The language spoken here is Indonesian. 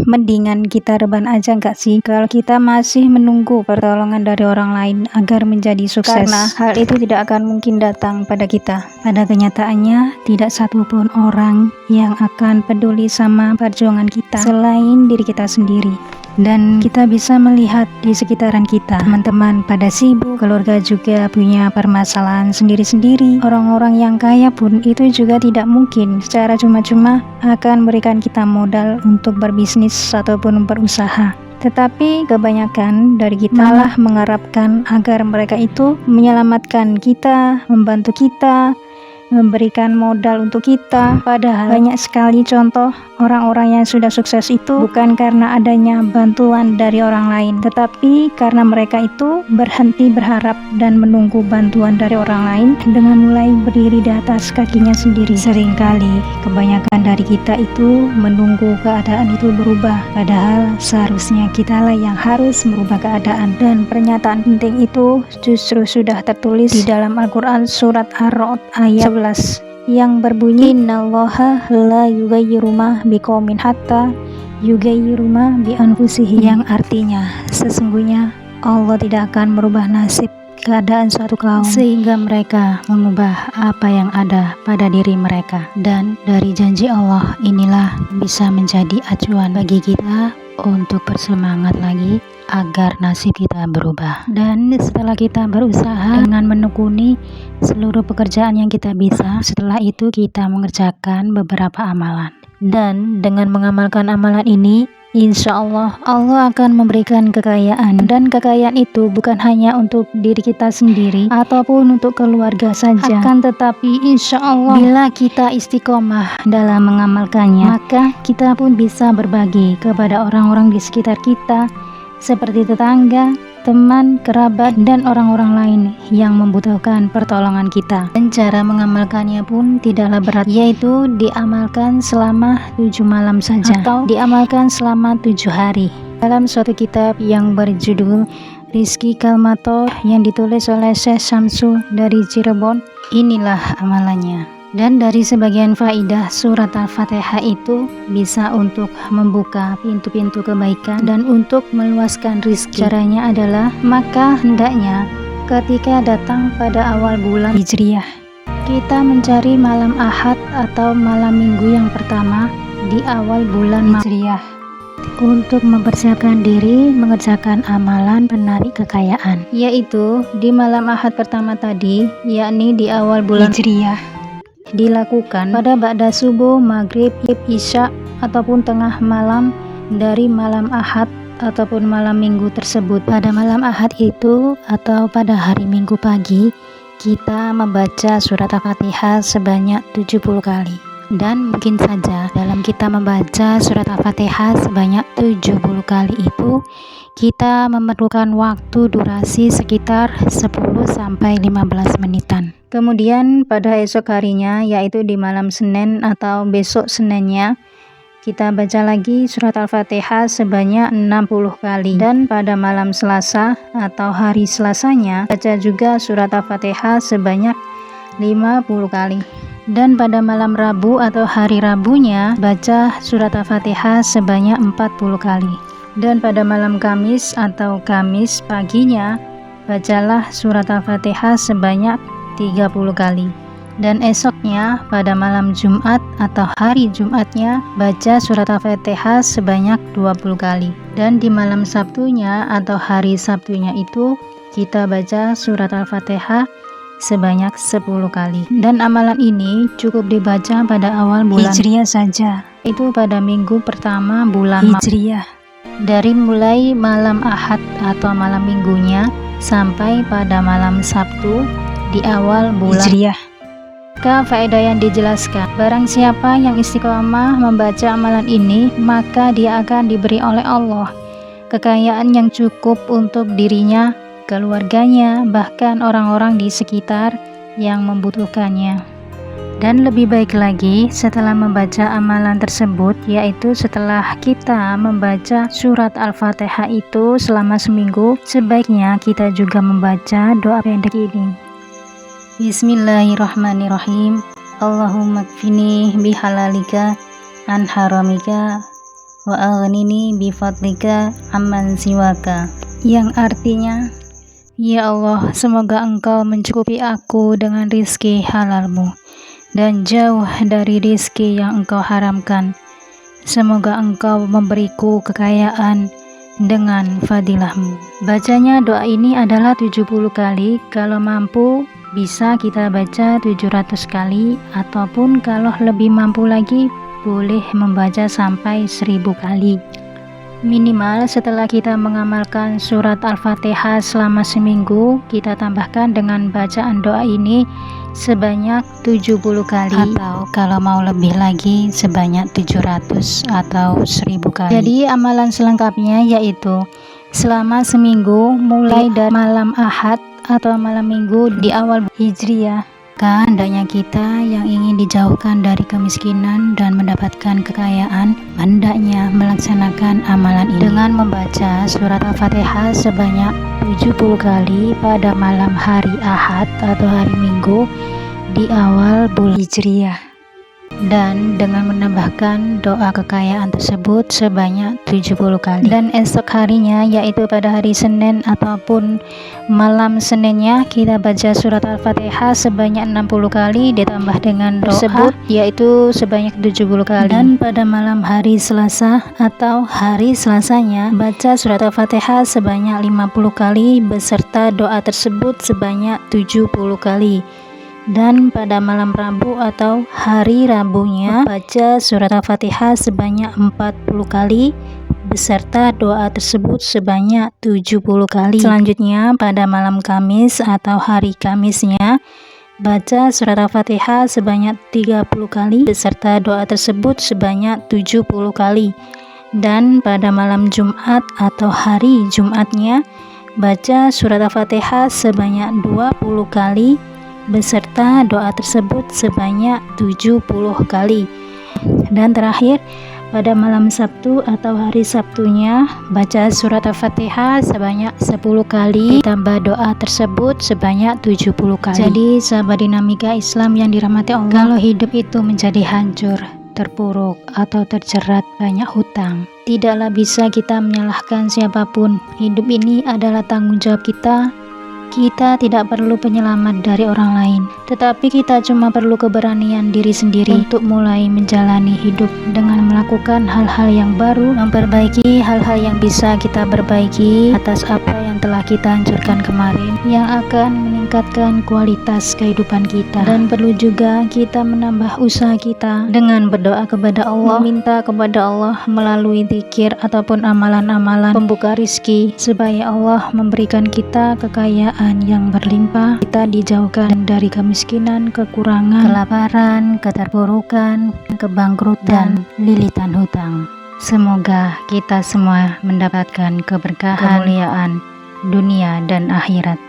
mendingan kita rebahan aja nggak sih kalau kita masih menunggu pertolongan dari orang lain agar menjadi sukses, karena hal itu tidak akan mungkin datang pada kita. Pada kenyataannya tidak satupun orang yang akan peduli sama perjuangan kita selain diri kita sendiri. Dan kita bisa melihat di sekitaran kita, teman-teman pada sibuk, keluarga juga punya permasalahan sendiri-sendiri. Orang-orang yang kaya pun itu juga tidak mungkin secara cuma-cuma akan memberikan kita modal untuk berbisnis ataupun berusaha. Tetapi kebanyakan dari kita malah mengharapkan agar mereka itu menyelamatkan kita, membantu kita, memberikan modal untuk kita. Padahal banyak sekali contoh orang-orang yang sudah sukses itu bukan karena adanya bantuan dari orang lain, tetapi karena mereka itu berhenti berharap dan menunggu bantuan dari orang lain dengan mulai berdiri di atas kakinya sendiri. Seringkali kebanyakan dari kita itu menunggu keadaan itu berubah, padahal seharusnya kitalah yang harus merubah keadaan. Dan pernyataan penting itu justru sudah tertulis di dalam Al-Quran surat Ar-Ra'd ayat 11 yang berbunyi, innallaha la yughayyiru ma biqaumin hatta yughayyiru ma bi anfusihim, yang artinya sesungguhnya Allah tidak akan merubah nasib keadaan suatu kaum sehingga mereka mengubah apa yang ada pada diri mereka. Dan dari janji Allah inilah bisa menjadi acuan bagi kita untuk bersemangat lagi agar nasib kita berubah. Dan setelah kita berusaha dengan menekuni seluruh pekerjaan yang kita bisa, setelah itu kita mengerjakan beberapa amalan. Dan dengan mengamalkan amalan ini, insya Allah akan memberikan kekayaan. Dan kekayaan itu bukan hanya untuk diri kita sendiri ataupun untuk keluarga saja, akan tetapi insya Allah bila kita istiqomah dalam mengamalkannya, maka kita pun bisa berbagi kepada orang-orang di sekitar kita seperti tetangga, teman, kerabat, dan orang-orang lain yang membutuhkan pertolongan kita. Dan cara mengamalkannya pun tidaklah berat, yaitu diamalkan selama 7 malam saja atau diamalkan selama 7 hari. Dalam suatu kitab yang berjudul Rizki Kalmator yang ditulis oleh Syekh Syamsu dari Cirebon, inilah amalannya. Dan dari sebagian faidah surat Al-Fatihah itu bisa untuk membuka pintu-pintu kebaikan dan untuk meluaskan rizki. Caranya adalah, maka hendaknya ketika datang pada awal bulan Hijriah, kita mencari malam Ahad atau malam Minggu yang pertama di awal bulan Hijriah untuk mempersiapkan diri mengerjakan amalan penarik kekayaan, yaitu di malam Ahad pertama tadi, yakni di awal bulan Hijriah, dilakukan pada ba'da subuh, maghrib, isya ataupun tengah malam dari malam Ahad ataupun malam Minggu tersebut. Pada malam Ahad itu atau pada hari Minggu pagi, kita membaca surat Al-Fatihah sebanyak 70 kali. Dan mungkin saja dalam kita membaca surat Al-Fatihah sebanyak 70 kali itu, kita memerlukan waktu durasi sekitar 10-15 menitan. Kemudian pada esok harinya, yaitu di malam Senin atau besok Seninnya, kita baca lagi surat Al-Fatihah sebanyak 60 kali. Dan pada malam Selasa atau hari Selasanya, baca juga surat Al-Fatihah sebanyak 50 kali. Dan pada malam Rabu atau hari Rabunya, baca surat Al-Fatihah sebanyak 40 kali. Dan pada malam Kamis atau Kamis paginya, bacalah surat Al-Fatihah sebanyak 30 kali. Dan esoknya pada malam Jumat atau hari Jumatnya, baca surat Al-Fatihah sebanyak 20 kali. Dan di malam Sabtunya atau hari Sabtunya itu, kita baca surat Al-Fatihah sebanyak 10 kali. Dan amalan ini cukup dibaca pada awal bulan Hijriah saja, itu pada minggu pertama bulan Hijriah, dari mulai malam Ahad atau malam minggunya sampai pada malam Sabtu di awal bulan Hijriah. Maka faedah yang dijelaskan, barang siapa yang istiqomah membaca amalan ini, maka dia akan diberi oleh Allah kekayaan yang cukup untuk dirinya, keluarganya, bahkan orang-orang di sekitar yang membutuhkannya. Dan lebih baik lagi setelah membaca amalan tersebut, yaitu setelah kita membaca surat Al-Fatihah itu selama seminggu, sebaiknya kita juga membaca doa pendek ini. Bismillahirrahmanirrahim. Allahumma kfini bihalalika an haramika wa aghnini bifadlika amman siwaka, yang artinya, ya Allah, semoga Engkau mencukupi aku dengan rizki halalmu dan jauh dari rizki yang Engkau haramkan. Semoga Engkau memberiku kekayaan dengan fadilahmu. Bacanya doa ini adalah 70 kali. Kalau mampu bisa kita baca 700 kali, ataupun kalau lebih mampu lagi boleh membaca sampai 1000 kali. Minimal setelah kita mengamalkan surat Al-Fatihah selama seminggu, kita tambahkan dengan bacaan doa ini sebanyak 70 kali, atau kalau mau lebih lagi sebanyak 700 atau 1000 kali. Jadi amalan selengkapnya yaitu selama seminggu mulai dari malam Ahad atau malam Minggu di awal Hijriah. Hendaknya kita yang ingin dijauhkan dari kemiskinan dan mendapatkan kekayaan, hendaknya melaksanakan amalan ini dengan membaca surat Al-Fatihah sebanyak 70 kali pada malam hari Ahad atau hari Minggu di awal bulan Hijriah, dan dengan menambahkan doa kekayaan tersebut sebanyak 70 kali. Dan esok harinya, yaitu pada hari Senin ataupun malam Seninnya, kita baca surat Al-Fatihah sebanyak 60 kali ditambah dengan doa tersebut, yaitu sebanyak 70 kali. Dan pada malam hari Selasa atau hari Selasanya, baca surat Al-Fatihah sebanyak 50 kali beserta doa tersebut sebanyak 70 kali. Dan pada malam Rabu atau hari Rabunya, baca surat Al-Fatihah sebanyak 40 kali beserta doa tersebut sebanyak 70 kali. Selanjutnya pada malam Kamis atau hari Kamisnya, baca surat Al-Fatihah sebanyak 30 kali beserta doa tersebut sebanyak 70 kali. Dan pada malam Jumat atau hari Jumatnya, baca surat Al-Fatihah sebanyak 20 kali beserta doa tersebut sebanyak 70 kali. Dan terakhir pada malam Sabtu atau hari Sabtunya, baca surat Al-Fatihah sebanyak 10 kali ditambah doa tersebut sebanyak 70 kali. Jadi sahabat dinamika Islam yang dirahmati Allah, kalau hidup itu menjadi hancur, terpuruk atau terjerat banyak hutang, tidaklah bisa kita menyalahkan siapapun. Hidup ini adalah tanggung jawab kita. Kita tidak perlu penyelamat dari orang lain, tetapi kita cuma perlu keberanian diri sendiri untuk mulai menjalani hidup dengan melakukan hal-hal yang baru, memperbaiki hal-hal yang bisa kita perbaiki atas apa yang telah kita hancurkan kemarin, yang akan meningkatkan kualitas kehidupan kita. Dan perlu juga kita menambah usaha kita dengan berdoa kepada Allah, meminta kepada Allah melalui zikir ataupun amalan-amalan pembuka rizki, supaya Allah memberikan kita kekayaan yang berlimpah, kita dijauhkan dari kemiskinan, kekurangan, kelaparan, keterpurukan, kebangkrutan, lilitan hutang. Semoga kita semua mendapatkan keberkahan, kemuliaan dunia dan akhirat.